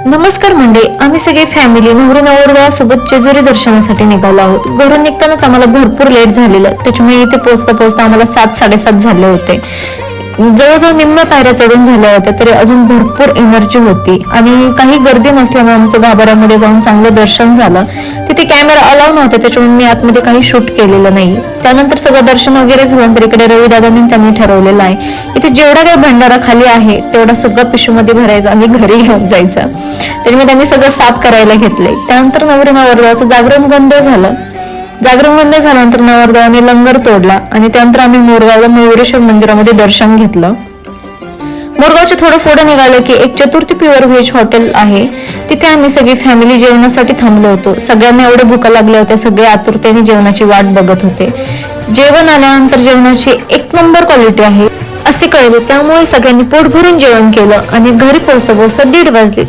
नमस्कार मंडळी, आम्ही सगळे फॅमिली नवरी नवरदेवा सोबत जेजुरी दर्शनासाठी निघालो आहोत. घरून निघतानाच आम्हाला भरपूर लेट झालेलं, त्याच्यामुळे इथे पोहोचता पोहोचता आम्हाला 7-7:30 झाले होते. जवळजवळ निम्म्या पायऱ्या चढून झाल्या होत्या, तरी अजून भरपूर एनर्जी होती आणि काही गर्दी नसल्यामुळे आमचं गाभाऱ्यामध्ये जाऊन चांगलं दर्शन झालं. तिथे कॅमेरा अलाव नव्हते, त्याच्यामुळे मी आतमध्ये काही शूट केलेलं नाही. त्यानंतर सगळं दर्शन वगैरे झाल्यानंतर इकडे रवी दादांनी त्यांनी ठरवलेलं आहे, इथे जेवढा काही भंडारा खाली आहे तेवढा सगळं पिशवीमध्ये भरायचं आणि घरी घेऊन जायचं. त्याच्यामुळे त्यांनी सगळं साफ करायला घेतलंय. त्यानंतर नवरी नवरदेवाचं जागरण बंद झालं. जागरण बंद झाल्यानंतर नवरदेवाने लंगर तोडला आणि त्यानंतर आम्ही मोरगावला मयुरेश्वर मंदिरामध्ये दर्शन घेतलं. मोरगावच्या थोडं पुढे निघालं की एक चतुर्थी प्युअर व्हेज हॉटेल आहे. तिथे आम्ही सगळी फॅमिली जेवणासाठी थांबलो होतो. सगळ्यांना एवढ्या भुका लागल्या होत्या, सगळे आतुरतेने जेवणाची वाट बघत होते. जेवण आल्यानंतर जेवणाची एक नंबर क्वालिटी आहे असे कळले, त्यामुळे सगळ्यांनी पोट भरून जेवण केलं आणि घरी पोहोचता पोहोचता 1:30 वाजले.